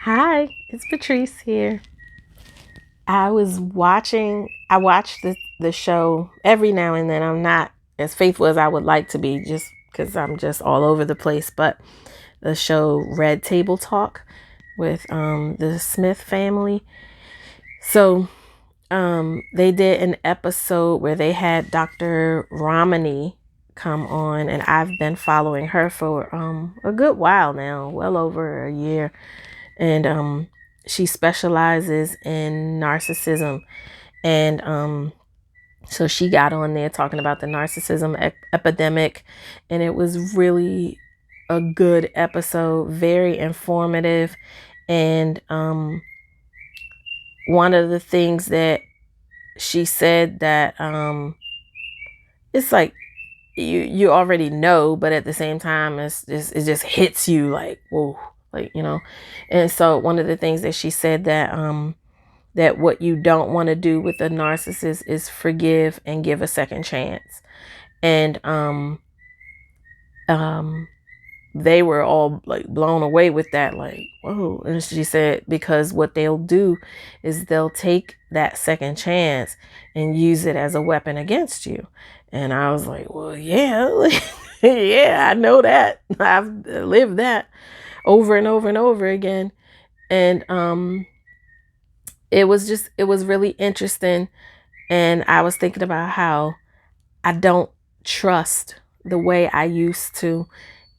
Hi, it's Patrice here. I watch the show every now and then. I'm not as faithful as I would like to be just because I'm just all over the place. But the show Red Table Talk with the Smith family. So they did an episode where they had Dr. Romani come on, and I've been following her for a good while now, well over a year. And she specializes in narcissism. And so she got on there talking about the narcissism epidemic, and it was really a good episode, very informative. And one of the things that she said that it's like you already know, but at the same time it just hits you like whoa, like and so one of the things that she said that what you don't want to do with a narcissist is forgive and give a second chance. And um they were all like blown away with that, like whoa. And she said because what they'll do is they'll take that second chance and use it as a weapon against you. And I was like, well, yeah. Yeah, I know that. I've lived that over and over and over again. And it was really interesting. And I was thinking about how I don't trust the way I used to.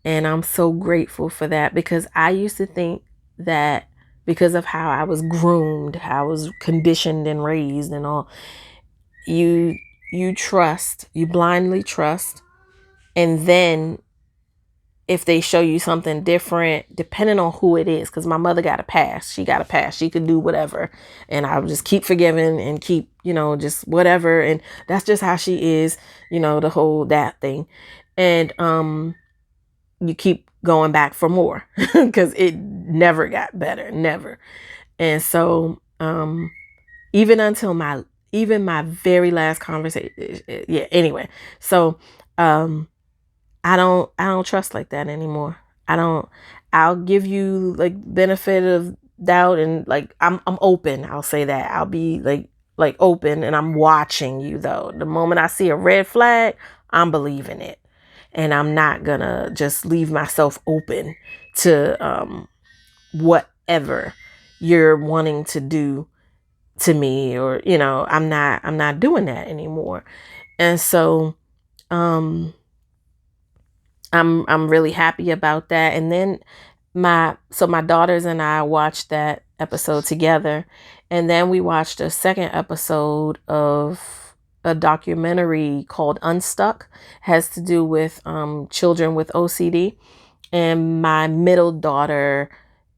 And I'm so grateful for that, because I used to think that because of how I was groomed, how I was conditioned and raised and all, you you blindly trust. And then if they show you something different, depending on who it is, because my mother got a pass. She got a pass. She could do whatever. And I would just keep forgiving and keep, just whatever. And that's just how she is, the whole that thing. And you keep going back for more because it never got better. Never. And so even until my very last conversation. Yeah, anyway. So I don't trust like that anymore. I don't I'll give you like benefit of doubt, and like I'm open. I'll say that. I'll be like open, and I'm watching you though. The moment I see a red flag, I'm believing it. And I'm not gonna just leave myself open to whatever you're wanting to do to me, or I'm not doing that anymore. And so um I'm really happy about that. And then my daughters and I watched that episode together, and then we watched a second episode of a documentary called Unstuck. Has to do with children with OCD, and my middle daughter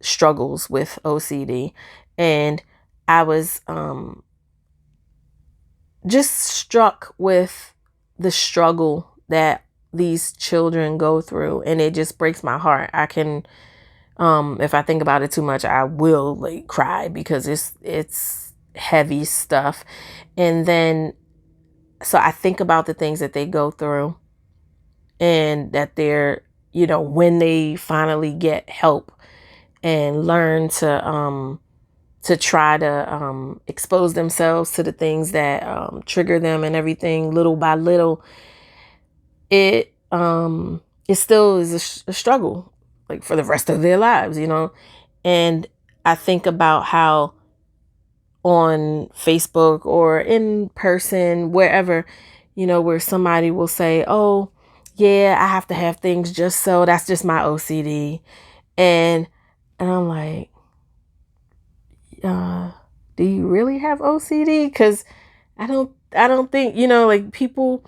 struggles with OCD. And I was just struck with the struggle that these children go through, and it just breaks my heart. I can if I think about it too much, I will like cry, because it's heavy stuff. And then so I think about the things that they go through, and that they're, when they finally get help and learn to try to expose themselves to the things that trigger them and everything little by little, it still is a struggle, like for the rest of their lives. And I think about how on Facebook or in person, wherever, where somebody will say, oh yeah, I have to have things just so, that's just my OCD. And I'm like, uh do you really have OCD? Because I don't think, like people,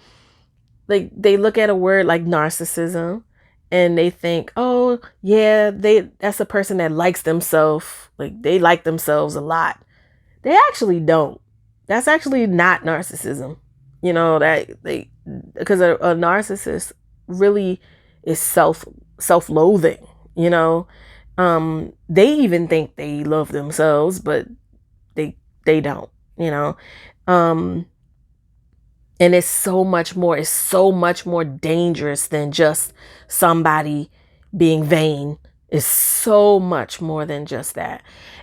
like they look at a word like narcissism, and they think, oh yeah, that's a person that likes themselves, like they like themselves a lot. They actually don't. That's actually not narcissism. That they, because a narcissist really is self-loathing. you know they even think they love themselves, but they don't. you know um and it's so much more dangerous than just somebody being vain It's so much more than just that.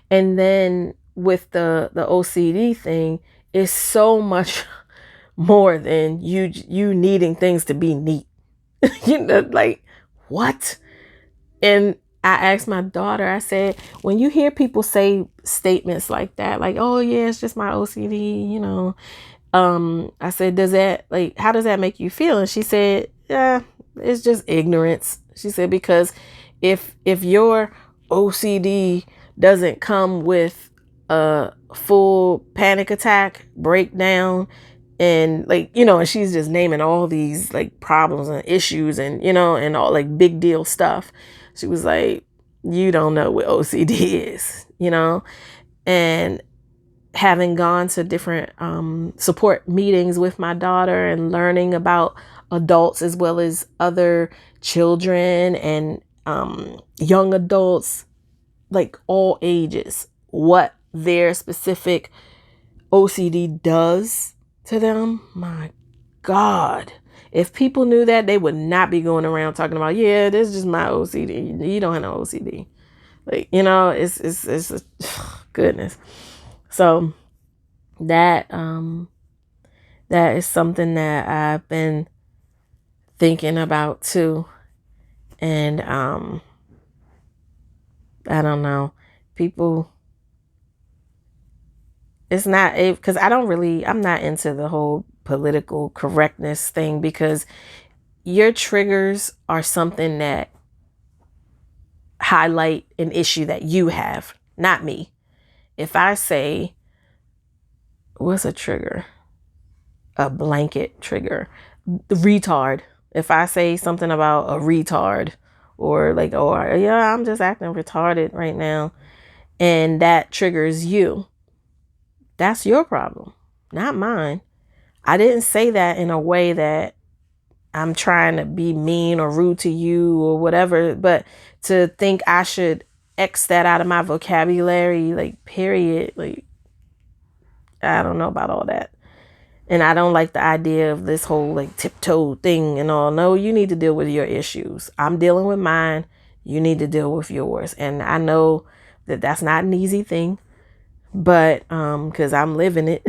And then with the OCD thing, it's so much more than you needing things to be neat. You know, like, what? And I asked my daughter, I said, when you hear people say statements like that, like, oh yeah, it's just my OCD, you know, I said, does that, like, how does that make you feel? And she said, yeah, it's just ignorance. She said, because if your OCD doesn't come with a full panic attack, breakdown, and like, you know, and she's just naming all these like problems and issues and, you know, and all like big deal stuff. She was like, you don't know what OCD is, you know? And having gone to different support meetings with my daughter and learning about adults as well as other children and young adults, like all ages, what their specific OCD does to them. My God. If people knew that, they would not be going around talking about, yeah, this is just my OCD. You don't have no OCD. Like, you know, it's goodness. So that that is something that I've been thinking about too. And I don't know. People, it's not, because I'm not into the whole political correctness thing, because your triggers are something that highlight an issue that you have, not me. If I say, what's a trigger? A blanket trigger. Retard. If I say something about a retard, or like, oh yeah, I'm just acting retarded right now, and that triggers you, that's your problem, not mine. I didn't say that in a way that I'm trying to be mean or rude to you or whatever, but to think I should X that out of my vocabulary, like, period, like, I don't know about all that. And I don't like the idea of this whole like tiptoe thing and all. No, you need to deal with your issues. I'm dealing with mine. You need to deal with yours. And I know that that's not an easy thing, but because I'm living it.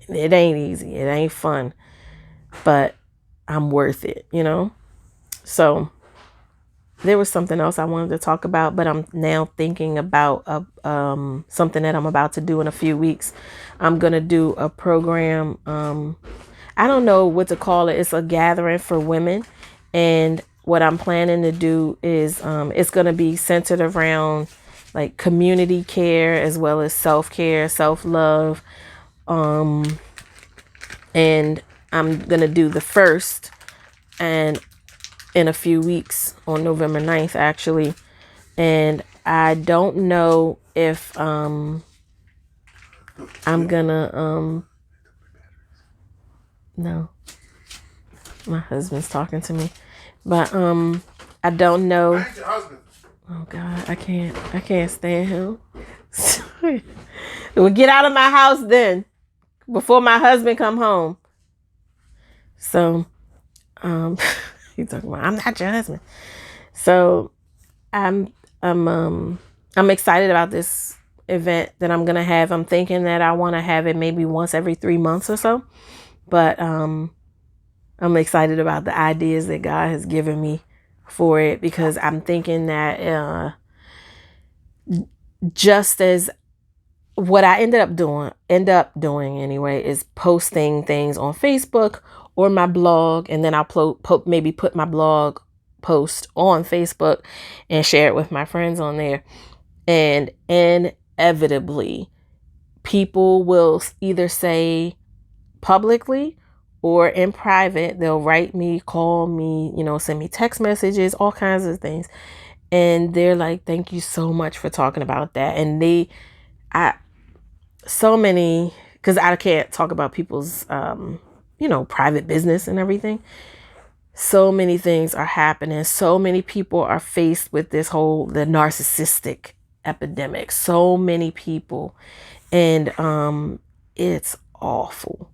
It ain't easy. It ain't fun, but I'm worth it, you know? So there was something else I wanted to talk about, but I'm now thinking about something that I'm about to do in a few weeks. I'm going to do a program. I don't know what to call it. It's a gathering for women. And what I'm planning to do is it's going to be centered around like community care as well as self-care, self-love. And I'm going to do the first and in a few weeks on November 9th, actually. And I don't know if I'm gonna no, my husband's talking to me, but I don't know. Oh God, I can't stand him. We'll get out of my house then before my husband come home. So he's talking about, I'm not your husband. So I'm excited about this event that I'm gonna have. I'm thinking that I want to have it maybe once every 3 months or so. But I'm excited about the ideas that God has given me for it, because I'm thinking that just as what I end up doing anyway, is posting things on Facebook or my blog, and then I'll maybe put my blog post on Facebook and share it with my friends on there. And inevitably, people will either say publicly or in private, they'll write me, call me, you know, send me text messages, all kinds of things. And they're like, thank you so much for talking about that. And because I can't talk about people's, you know, private business and everything. So many things are happening. So many people are faced with the narcissistic epidemic. So many people. And it's awful.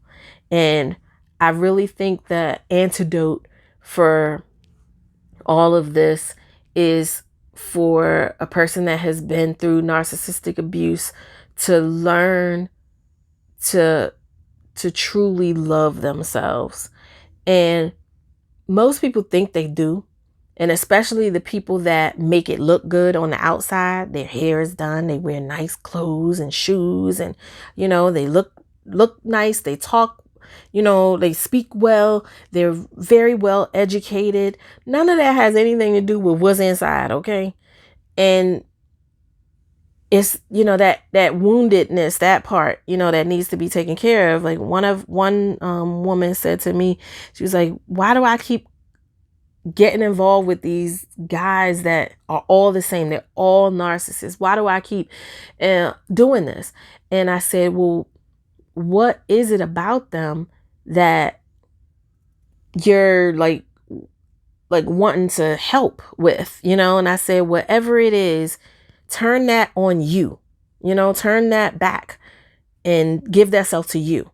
And I really think the antidote for all of this is for a person that has been through narcissistic abuse to learn to truly love themselves. And most people think they do. And especially the people that make it look good on the outside. Their hair is done, they wear nice clothes and shoes, and they look nice, they talk, they speak well, they're very well educated. None of that has anything to do with what's inside, okay? And it's that woundedness, that part that needs to be taken care of. Like one woman said to me, she was like, why do I keep getting involved with these guys that are all the same? They're all narcissists. Why do I keep doing this? And I said, well, what is it about them that you're like wanting to help with, And I said, whatever it is, turn that on you, turn that back and give that self to you.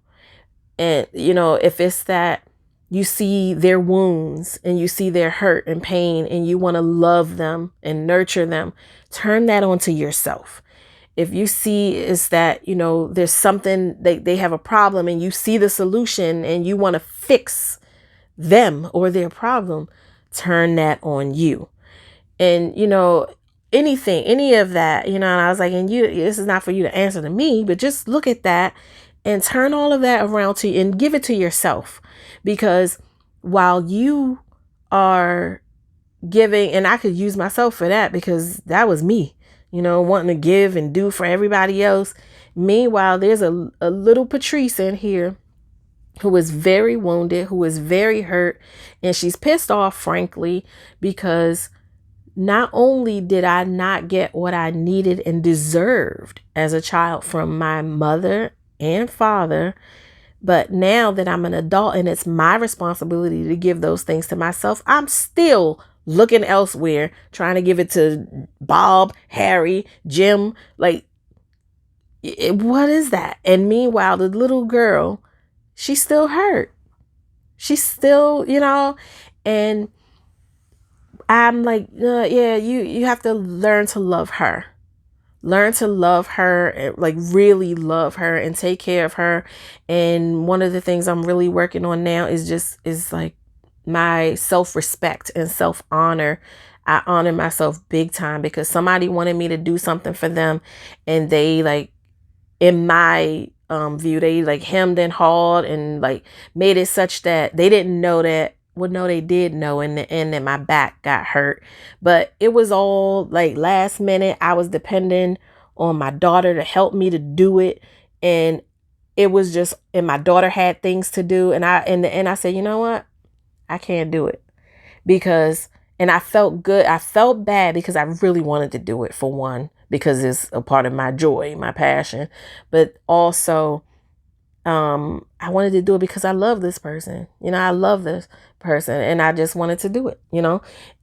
And, if it's that you see their wounds and you see their hurt and pain and you want to love them and nurture them, turn that onto yourself. If you see is that, there's something, they have a problem and you see the solution and you want to fix them or their problem, turn that on you. And, any of that, and I was like, and this is not for you to answer to me, but just look at that and turn all of that around to you and give it to yourself. Because while you are giving, and I could use myself for that because that was me, wanting to give and do for everybody else. Meanwhile, there's a little Patrice in here who is very wounded, who is very hurt, and she's pissed off, frankly, because not only did I not get what I needed and deserved as a child from my mother and father, but now that I'm an adult and it's my responsibility to give those things to myself, I'm still looking elsewhere, trying to give it to Bob, Harry, Jim. Like, what is that? And meanwhile, the little girl, she's still hurt. She's still, and I'm like, yeah, you have to learn to love her. Learn to love her, like really love her and take care of her. And one of the things I'm really working on now is like my self-respect and self-honor. I honor myself big time because somebody wanted me to do something for them, and they, like, in my view, they like hemmed and hawed and like made it such that they didn't know that. Well, no, they did know in the end that my back got hurt, but it was all like last minute. I was depending on my daughter to help me to do it. And it was just, and my daughter had things to do. And in the end, I said, you know what? I can't do it because, and I felt good. I felt bad because I really wanted to do it, for one, because it's a part of my joy, my passion, but also, I wanted to do it because I love this person. I love this person and I just wanted to do it,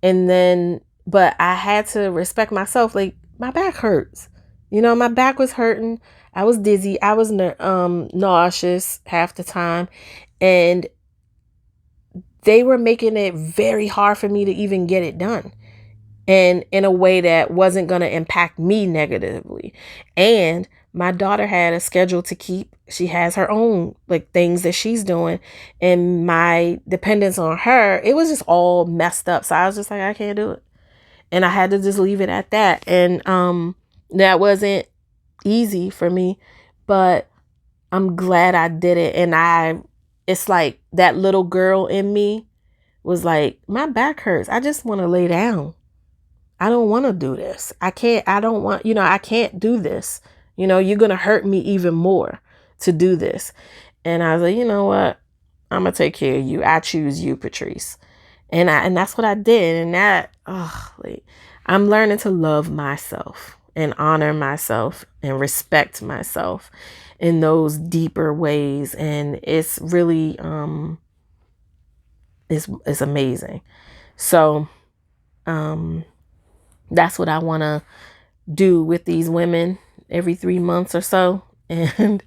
and then, but I had to respect myself. Like, my back hurts, my back was hurting. I was dizzy. I was nauseous half the time. And they were making it very hard for me to even get it done. And in a way that wasn't going to impact me negatively. And my daughter had a schedule to keep. She has her own like things that she's doing, and my dependence on her, it was just all messed up. So I was just like, I can't do it. And I had to just leave it at that. And that wasn't easy for me, but I'm glad I did it. And it's like that little girl in me was like, my back hurts. I just want to lay down. I don't want to do this. I don't want, I can't do this. You're going to hurt me even more to do this. And I was like, you know what? I'm going to take care of you. I choose you, Patrice. And that's what I did. And I'm learning to love myself and honor myself and respect myself in those deeper ways. And it's really, it's amazing. So, that's what I want to do with these women every 3 months or so. And,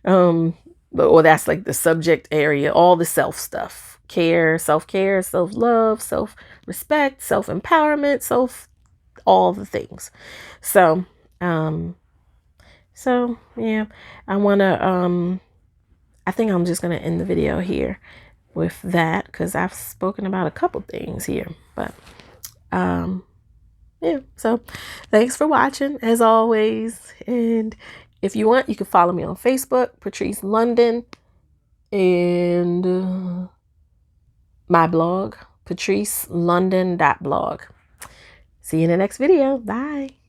or that's like the subject area, all the self stuff, self-care, self-love, self-respect, self-empowerment, all the things. So, yeah, I think I'm just going to end the video here with that, because I've spoken about a couple things here, but, yeah, so thanks for watching as always. And if you want, you can follow me on Facebook, Patrice London, and my blog, patricelondon.blog. See you in the next video. Bye.